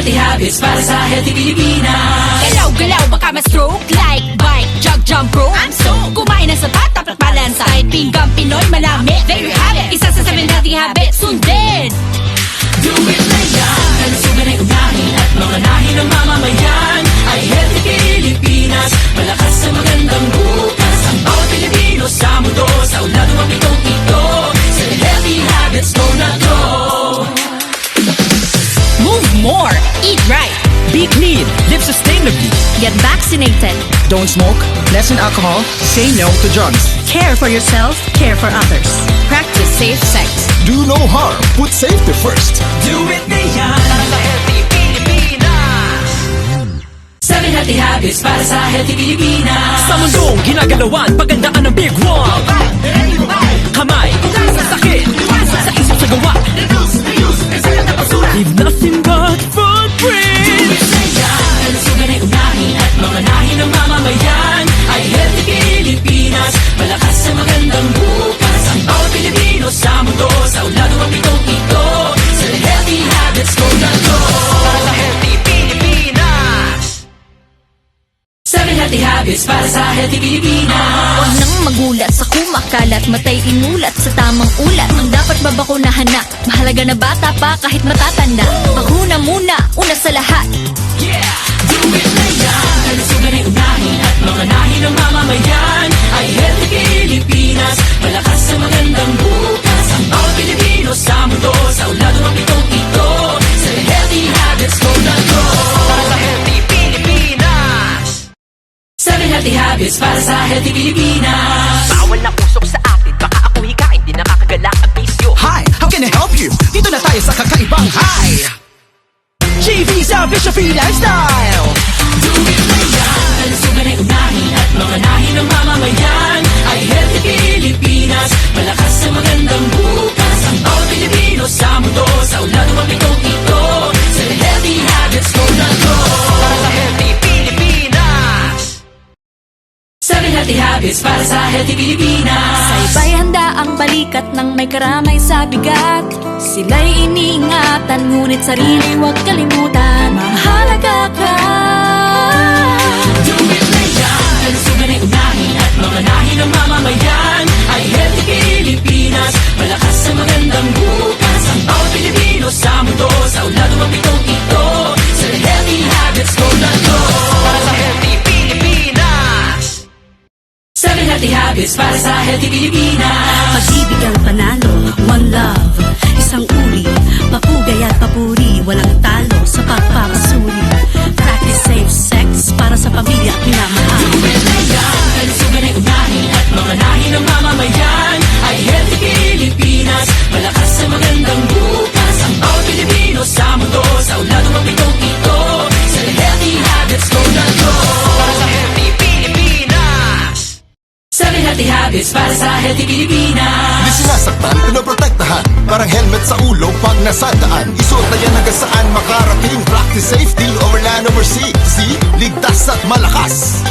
healthy habits para sa healthy Pilipinas. Galaw-galaw baka ma-stroke. Like bike, jog, jump rope. I'm so kumain ng sapat, dapat balance. Kahit pinggang Pinoy manami. There you have it, isa sa 7 healthy habits. Sundin! Do it na yan. Kalusugan ay unahin at mga nahi ng mamamayan ay healthy Pilipinas. Malakas sa magandang bukas. Ang bawat Pilipino sa mundo, sa ulado ang pitong ito. Sa healthy habits go na go. Move more, eat right, Be clean, live sustainably. get vaccinated, Don't smoke, lessen alcohol, say no to drugs. care for yourself, care for others. Practice safe sex. Do no harm. Put safety first. Do it na yan. Para sa healthy Pilipinas. 7 healthy habits para sa healthy Pilipinas. Sa mundong ginagalawan, pagandaan ng big one. Kamay, sa sakit, sa isip sa gawa. Leave nothing but footprints. Kalusugan ay unahin at mga nahi ng mamamayan ay healthy Pilipinas. Malakas sa magandang bukas. Ang bawat Pilipino sa mundo, sa ulado ang pitong ito. Sa healthy habits go na go. Para sa healthy Pilipinas. 7 healthy habits para sa healthy Pilipinas. Huwag nang magulat sa kumakalat, matay inulat sa tamang ulat. Ang dapat babakunahan na, mahalaga na bata pa kahit matatanda. Bakuna muna, una sa lahat. Yeah! Do it na yan. Kalusugan ay unahin at mga nahi ng mamamayan ay healthy Pilipinas. Malakas sa magandang bukas. Ang bawat Pilipino sa mundo, sa ulado ang pitong ito. Sa healthy habits go na go. Para sa healthy Pilipinas. 7 healthy habits para sa healthy Pilipinas. Bawal na usok sa atin, baka ako hikain, di nakakagalak ang bisyo. Hi, how can I help you? Dito na tayo sa kakaibang high. JV sa Bishop Free Lifestyle. Do it na yan. Kalusugan ay unahin at mga nahi ng mamamayan ay healthy Pilipinas. Malakas sa magandang bukas. Ang bawat Pilipino sa mundo, sa ulado ang pitong ito. Sa healthy habits go na go. Para sa healthy Pilipinas. 7 healthy habits para sa healthy Pilipinas. Sabay handa ang balikat ng may karamay sa bigat. Sila'y iniingatan, ngunit sarili huwag kalimutan. Mahalaga ka. Do it na yan. Kalusugan ay unahin at mga nahi ng mamamayan ay healthy Pilipinas. Malakas sa magandang bukas. Ang bawat Pilipino sa mundo, sa ulado ang pitong ito. Sa healthy habits go na go. Para sa healthy Pilipinas. 7 healthy habits para sa healthy Pilipinas. Pag-ibig ang panalo, one love, isang uri, papugay at papuri, walang talo sa pagpapasuri. Practice safe sex para sa pamilya at minamahal. Kalusugan ay unahin at mga nahi ng mamamayan ay healthy Pilipinas. Malakas sa magandang bukas. Ang bawat Pilipino sa mundo, sa ulado ang pitong ito. Sa healthy habits go na go. Para sa healthy Pilipinas. 7 healthy habits para sa healthy Pilipinas. Di sinasaktan, pinoprotektahan. Parang helmet sa ulo pag nasadaan. Isuot na yan hanggang saan makarating. Practice safety over land over sea. See? Ligtas at malakas.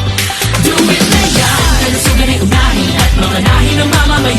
Do it na yan. Kalusugan ay unahin at mga nahi ng mamamayan